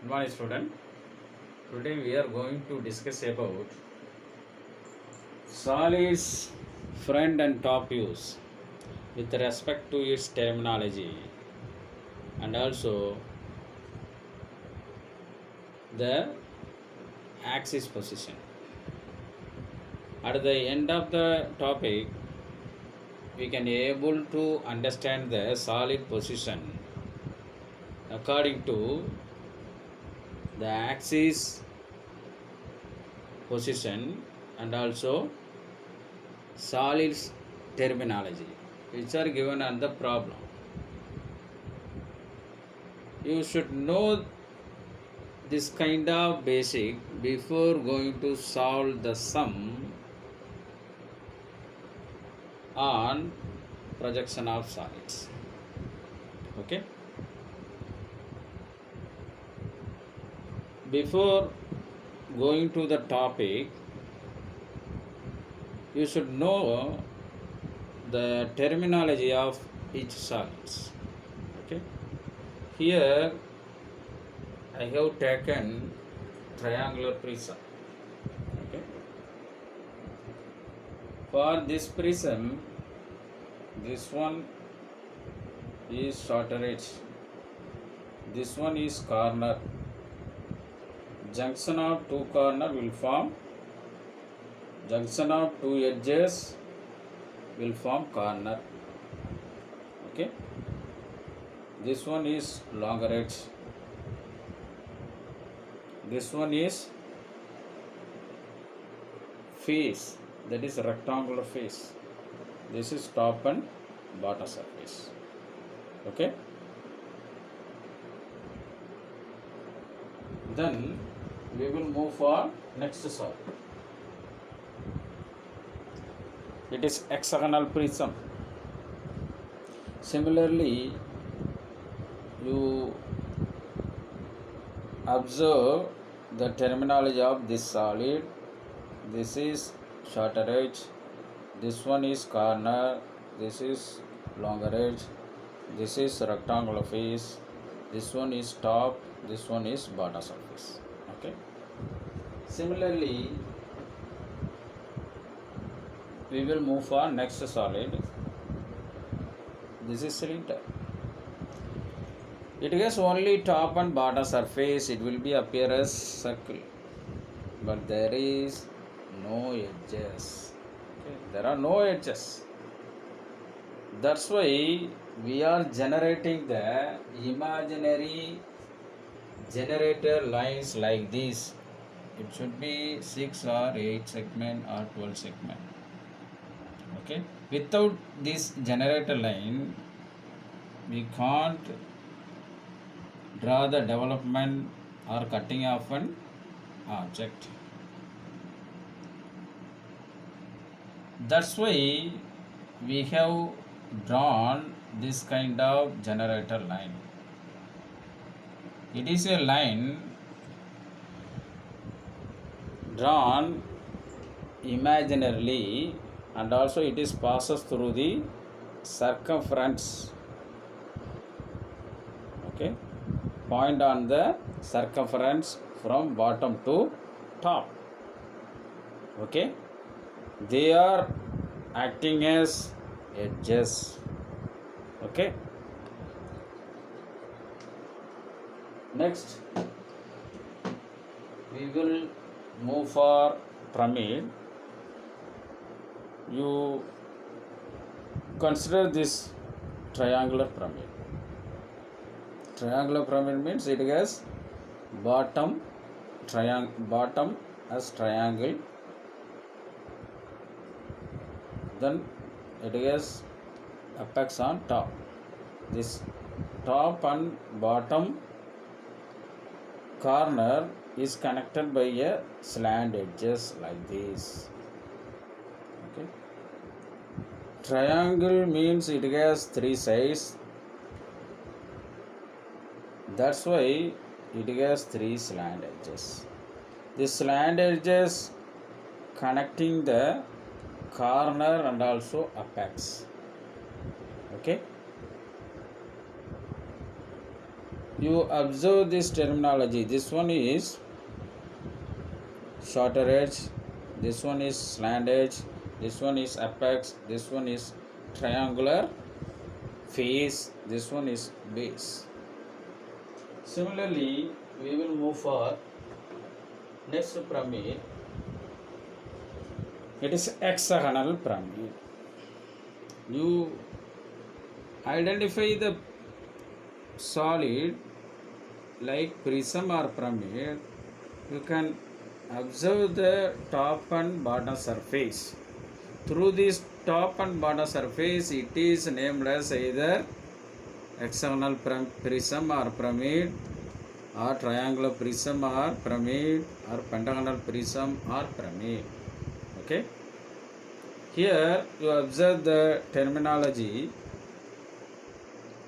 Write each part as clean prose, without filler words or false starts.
Good morning, student. Today we are going to discuss about solids front and top use with respect to its terminology and also the axis position. At the end of the topic, we can able to understand the solid position according to the axis position and also solids terminology which are given on the problem. You should know this kind of basic before going to solve the sum on projection of solids. Okay, before going to the topic, you should know the terminology of each solids. Okay, here I have taken triangular prism. Okay, for this prism, this one is shorter edge, this one is corner. Junction of two corner will form, junction of two edges will form corner. Okay, this one is longer edge, this one is face, that is rectangular face, this is top and bottom surface. Okay, then we will move for next solid. It is hexagonal prism. Similarly, you observe the terminology of this solid. This is shorter edge, this one is corner, this is longer edge, this is rectangular face, this one is top, this one is bottom surface. Okay, similarly we will move for next solid. This is cylinder. It has only top and bottom surface. It will be appear as circle, but there is no edges. Okay, there are no edges. That's why we are generating the imaginary generator lines like this. It should be 6 or 8 segment or 12 segment. Okay, without this generator line we can't draw the development or cutting of an object. That's why we have drawn this kind of generator line. It is a line drawn imaginarily and also it is passes through the circumference. Okay, point on the circumference from bottom to top. Okay, they are acting as edges. Okay, next we will move for pyramid. You consider this triangular pyramid. Triangular pyramid means it has bottom as triangle, then it has apex on top. This top and bottom corner is connected by a slant edges like this. Okay, triangle means it has three sides. That's why it has three slant edges. The slant edges connecting the corner and also apex. Okay, You observe this terminology. This one is shorter edge, this one is slant edge, this one is apex, this one is triangular face, this one is base. Similarly, we will move for next pyramid. It is hexagonal pyramid. You identify the solid like prism or pyramid. You can observe the top and bottom surface. Through this top and bottom surface, it is named as either hexagonal prism or pyramid, or triangular prism or pyramid, or pentagonal prism or pyramid. Okay. Here you observe the terminology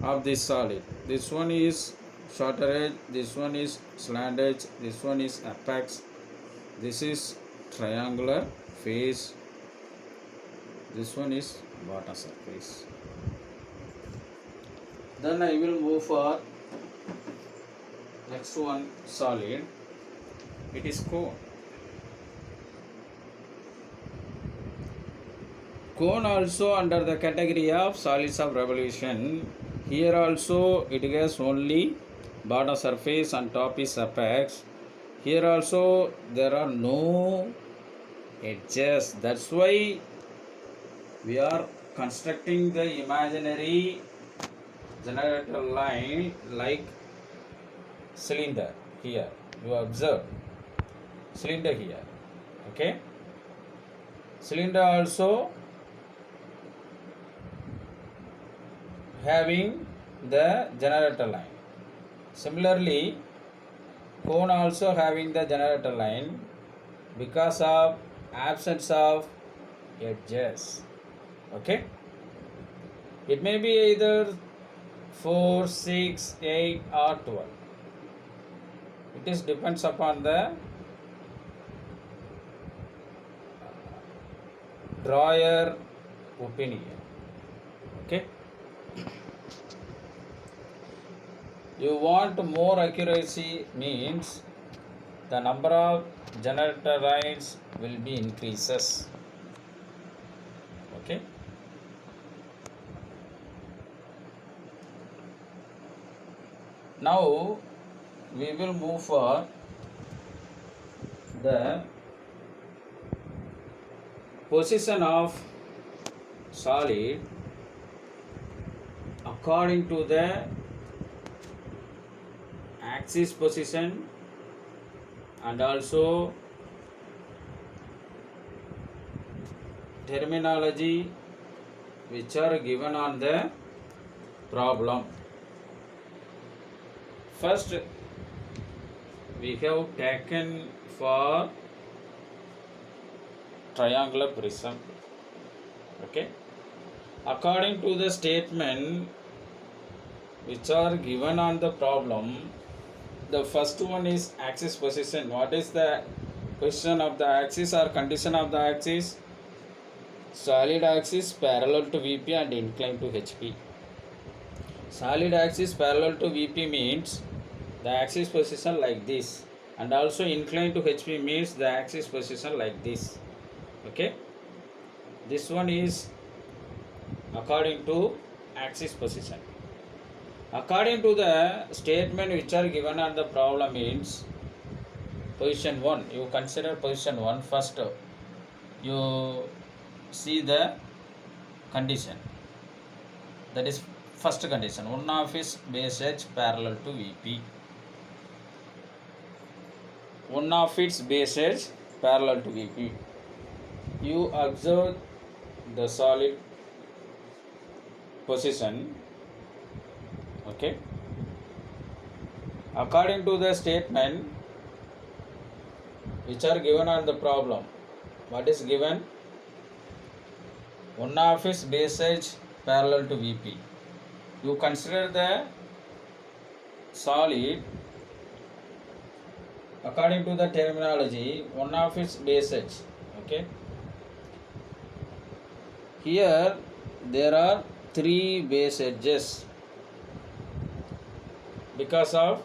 of this solid. This one is shorter edge, this one is slant edge, this one is apex, this is triangular face, this one is bottom surface. Then I will move for next one solid. It is cone. Cone also under the category of solids of revolution. Here also it has only bottom surface and top is apex. Here also there are no edges. That's why we are constructing the imaginary generator line like cylinder. Here you observe cylinder here. Okay. Cylinder also having the generator line. Similarly, cone also having the generator line because of absence of edges. Okay. It may be either 4, 6, 8 or 12. It is depends upon the drawer opinion. Okay. You want more accuracy means the number of generator lines will be increases. Okay. Now we will move for the position of solid according to the axis position and also terminology which are given on the problem. First, we have taken for triangular prism. Okay. According to the statement which are given on the problem, the first one is axis position. What is the position of the axis or condition of the axis? Solid axis parallel to VP and inclined to HP. Solid axis parallel to VP means the axis position like this, and also inclined to HP means the axis position like this. Okay. This one is according to axis position. According to the statement which are given on the problem means position 1. You consider position 1 first. You see the condition. That is first condition. One of its base edge parallel to VP. One of its base edge parallel to VP. You observe the solid position. Okay. According to the statement which are given on the problem, what is given? One of its base edge parallel to VP. You consider the solid according to the terminology, one of its base edge. Okay. Here there are 3 base edges because of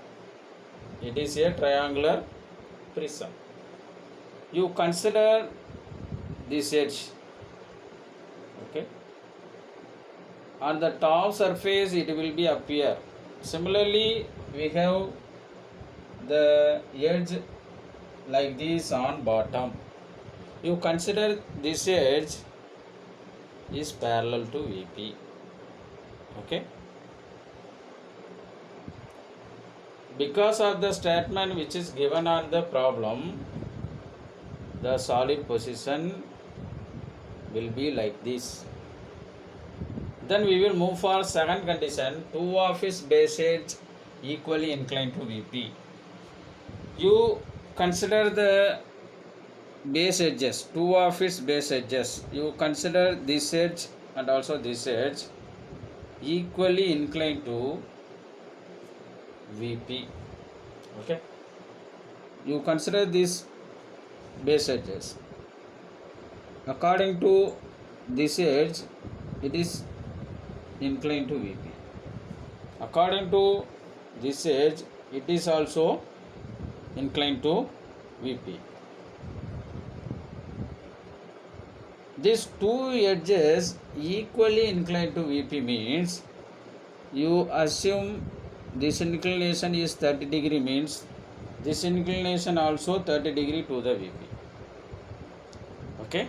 it is a triangular prism. You consider this edge, okay, on the top surface it will be appear. Similarly, we have the edge like this on bottom. You consider this edge is parallel to VP, okay. Because of the statement which is given on the problem, the solid position will be like this. Then we will move for second condition. Two of its base edge equally inclined to VP. You consider the base edges, two of its base edges. You consider this edge and also this edge equally inclined to VP. Okay. You consider these base edges. According to this edge, it is inclined to VP. According to this edge, it is also inclined to VP. These two edges equally inclined to VP means you assume this inclination is 30 degree means this inclination also 30 degree to the VP. Okay.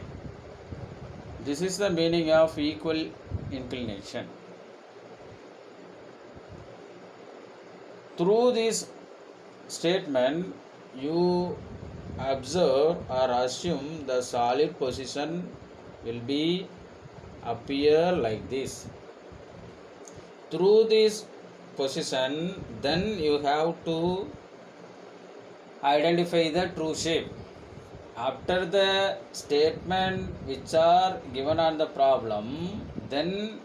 This is the meaning of equal inclination. Through this statement, you observe or assume the solid position will be appear like this. Through this position, then you have to identify the true shape. After the statement which are given on the problem, then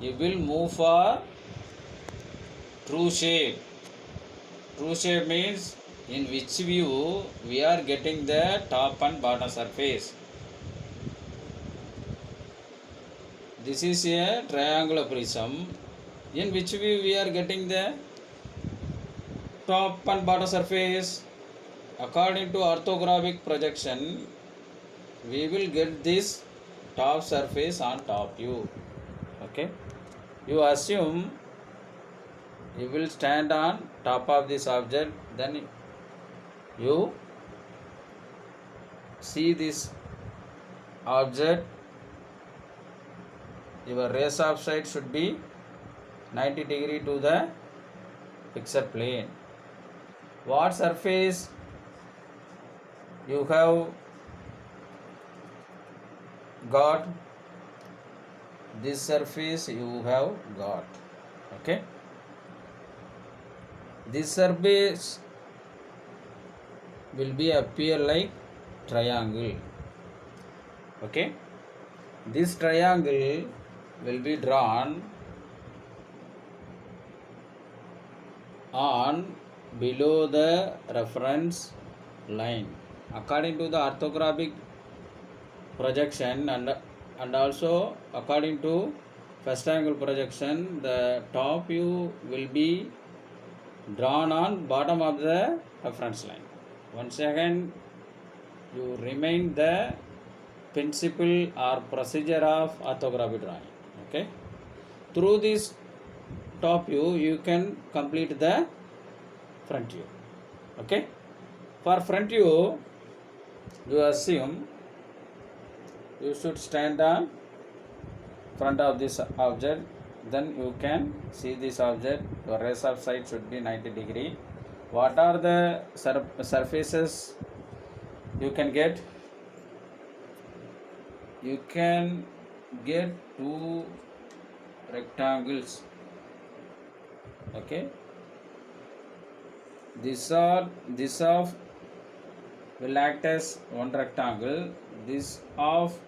you will move for true shape. True shape means in which view we are getting the top and bottom surface. This is a triangular prism. In which view we are getting the top and bottom surface? According to orthographic projection, we will get this top surface on top view. Okay. You assume you will stand on top of this object, then you see this object, your rays of sight should be 90 degree to the fixed plane. What surface you have got? This surface you have got. Okay. This surface will be appear like triangle. Okay. This triangle will be drawn on below the reference line. According to the orthographic projection and also according to first angle projection, the top view will be drawn on bottom of the reference line. Once again, you remain the principle or procedure of orthography drawing. Okay. Through this top view, you can complete the front view. Okay. For front view, you assume you should stand on front of this object, then you can see this object. Your rays of sight should be 90 degree. What are the surfaces you can get? You can get two rectangles. Okay. This of will act as one rectangle. This of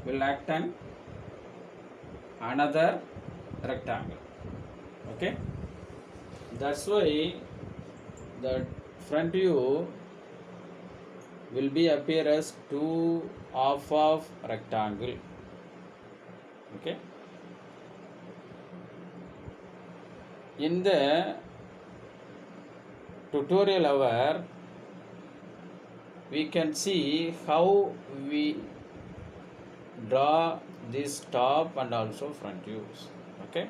will act on another rectangle. Okay. That's why the front view will be appear as two half of rectangle. Okay. In the tutorial hour, we can see how we draw this top and also front views. Okay,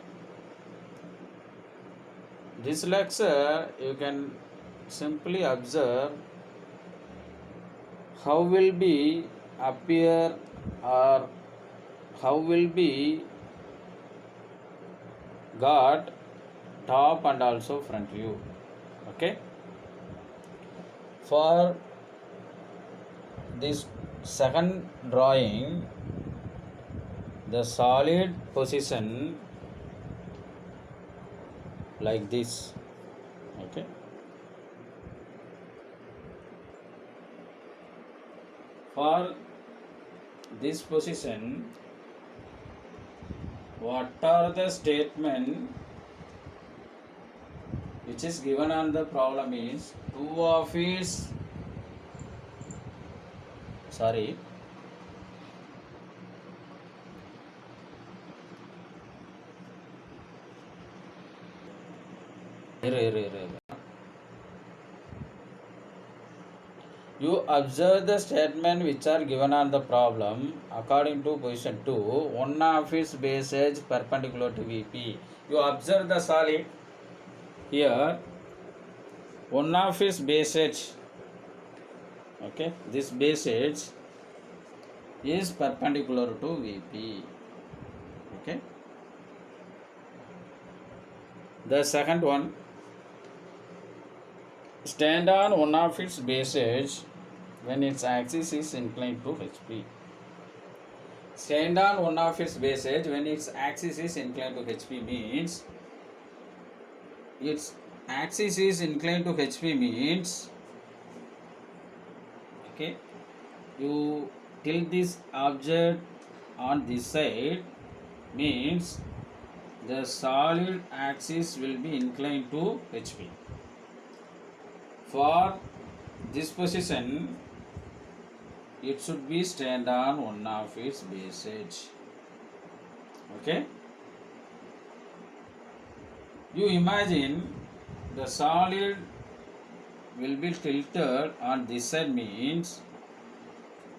this lecture you can simply observe how will be appear or how will be got top and also front view. Okay, for this second drawing, the solid position like this. Okay, for this position, what are the statement which is given on the problem is two of its sorry you observe the statement which are given on the problem according to position 2, one of its base edge perpendicular to VP. You observe the solid here, one of its base edge, okay, this base edge is perpendicular to VP. Okay, the second one, stand on one of its base edge when its axis is inclined to HP. Stand on one of its base edge when its axis is inclined to HP means its axis is inclined to HP means, okay, you tilt this object on this side means the solid axis will be inclined to HP. For this position, it should be stand on one of its base edge. Okay, you imagine the solid will be tilted on this side means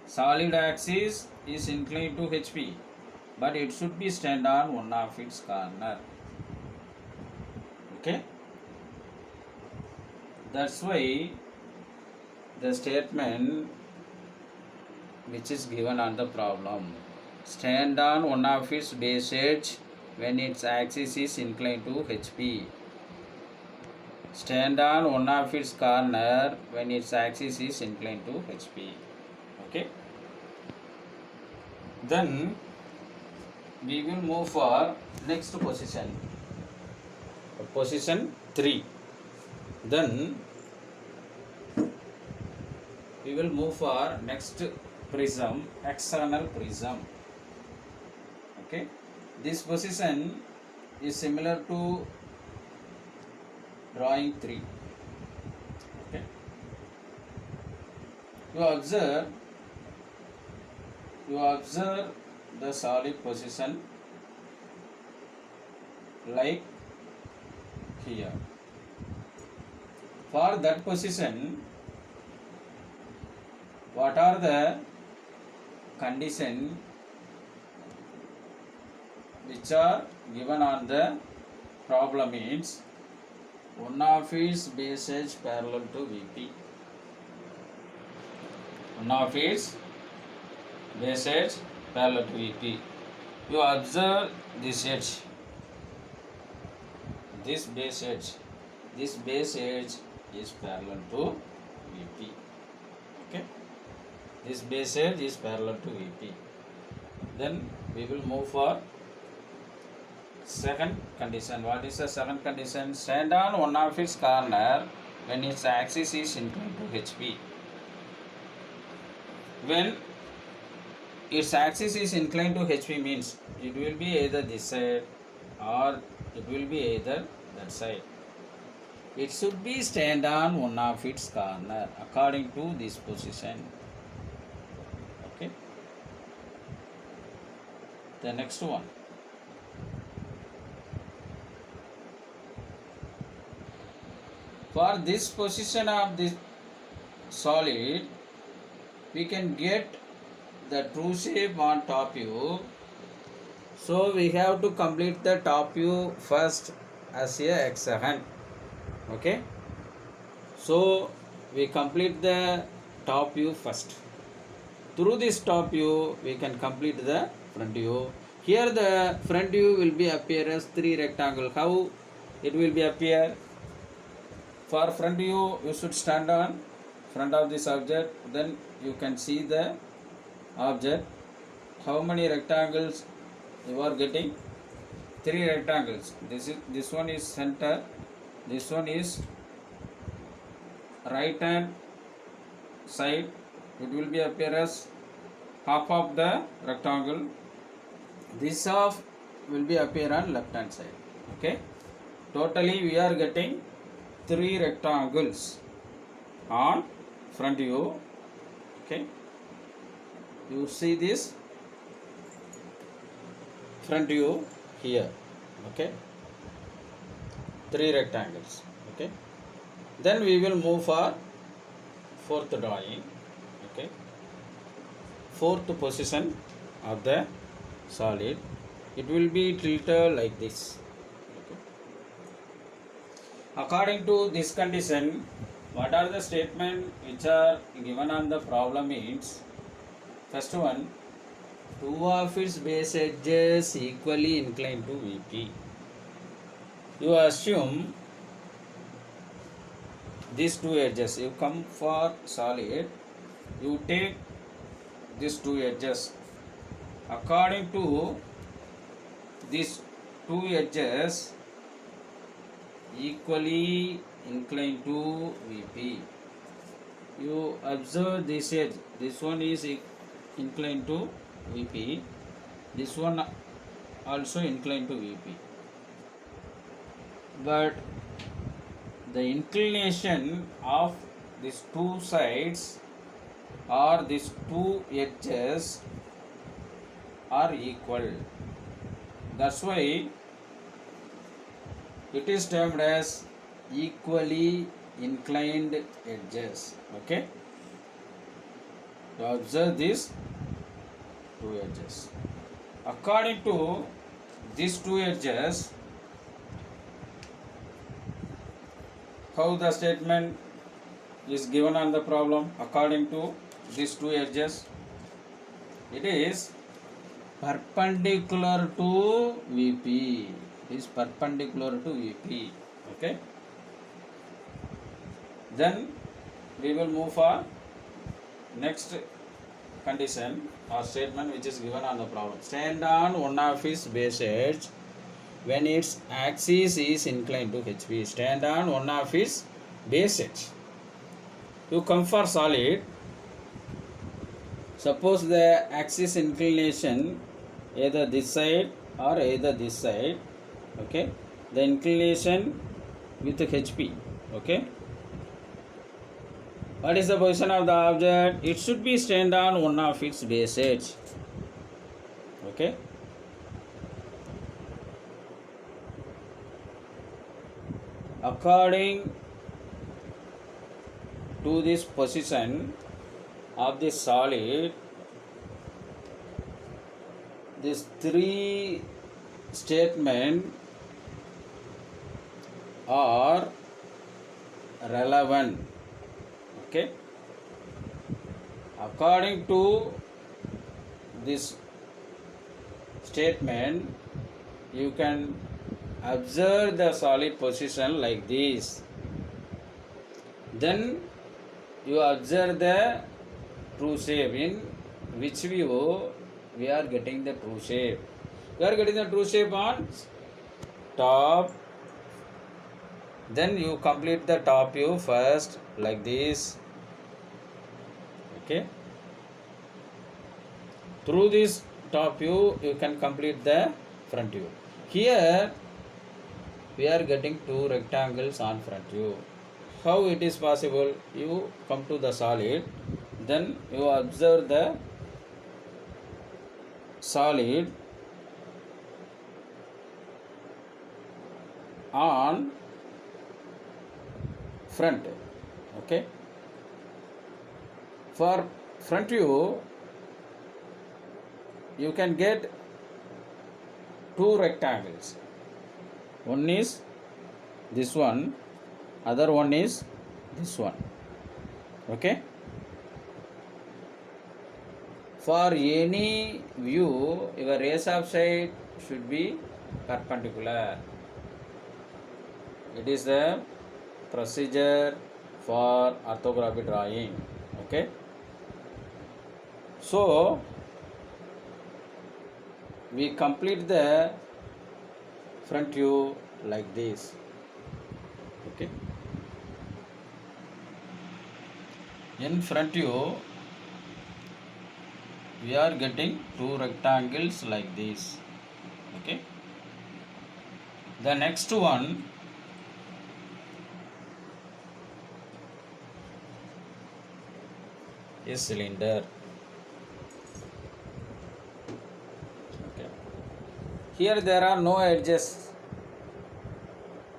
solid axis is inclined to HP, but it should be stand on one of its corner. Okay, that's why the statement which is given on the problem, stand on one of its base edge when its axis is inclined to HP. Stand on one of its corner when its axis is inclined to HP. Okay, then we will move for next position, position 3. Then we will move for next prism, external prism. Okay, this position is similar to drawing 3. Okay, you observe the solid position like here. For that position, what are the conditions which are given on the problem is one of its base edge parallel to VP. One of its base edge parallel to VP. You observe this edge, this base edge. This base edge is parallel to VP. Okay, this base edge is parallel to VP. Then we will move for second condition. What is the second condition? Stand on one of its corner when its axis is inclined to HP. When its axis is inclined to HP means it will be either this side or it will be either that side. It should be stand on one of its corner according to this position. Okay, the next one, For this position of this solid, we can get the true shape on top view. So we have to complete the top view first as a hexagon. Okay. So we complete the top view first. Through this top view, we can complete the front view. Here the front view will be appear as 3 rectangle. How it will be appear? For front view, you should stand on front of this object. Then you can see the object. How many rectangles you are getting? 3 rectangles. This one is center. This one is right hand side. It will be appear as half of the rectangle. This half will be appear on left hand side. Okay. Totally we are getting 3 rectangles on front view. Okay. You see this front view here. Okay. 3 rectangles. Okay. Then we will move for fourth drawing. Okay. Fourth position of the solid. It will be tilted like this. Okay. According to this condition, what are the statements which are given on the problem is, first one, two of its base edges equally inclined to VP. You assume these two edges. You come for solid, you take these two edges. According to these two edges equally inclined to VP. You observe this edge. This one is inclined to VP. This one also inclined to VP. But the inclination of these two sides or these two edges are equal. That's why it is termed as equally inclined edges. Okay. So observe these two edges. According to these two edges, how the statement is given on the problem? According to these two edges, it is perpendicular to VP. It is perpendicular to VP. Okay. Then we will move for next condition or statement which is given on the problem. Stand on one of its base edge when its axis is inclined to HP. Stand on one of its base edge. You come for solid. Suppose the axis inclination either this side or either this side. Okay. The inclination with HP. Okay. What is the position of the object? It should be stand on one of its base edge. Okay. According to this position of the solid, these three statements are relevant. Okay. According to this statement, you can observe the solid position like this. Then you observe the true shape. In which view we are getting the true shape? We are getting the true shape on top. Then you complete the top view first like this. Okay. Through this top view you can complete the front view. Here we are getting two rectangles on front view. How it is possible? You come to the solid, then you observe the solid on front. Okay, for front view you can get two rectangles. One is this one, other one is this one. Okay, for any view your rays of sight should be perpendicular. It is the procedure for orthography drawing. Okay, so we complete the front view like this. Okay, in front view we are getting two rectangles like this. Okay, the next one is cylinder. Okay, here there are no edges,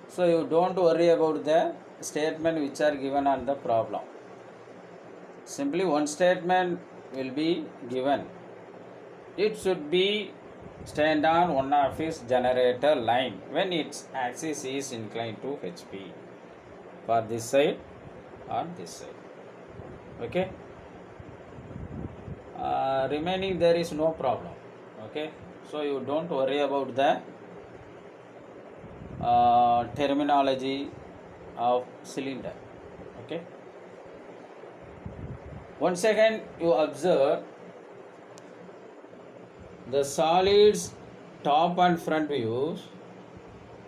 so you don't worry about the statement which are given on the problem. Simply one statement will be given. It should be stand on one of its generator line when its axis is inclined to HP for this side or this side. Okay, remaining there is no problem. Okay, so you don't worry about the terminology of cylinder. Okay, once again you observe the solids top and front views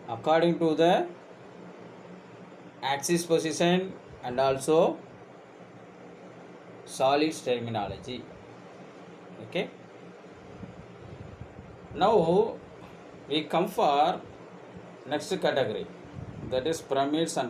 according to the axis position and also solids terminology. Okay, now we come for next category, that is pyramids and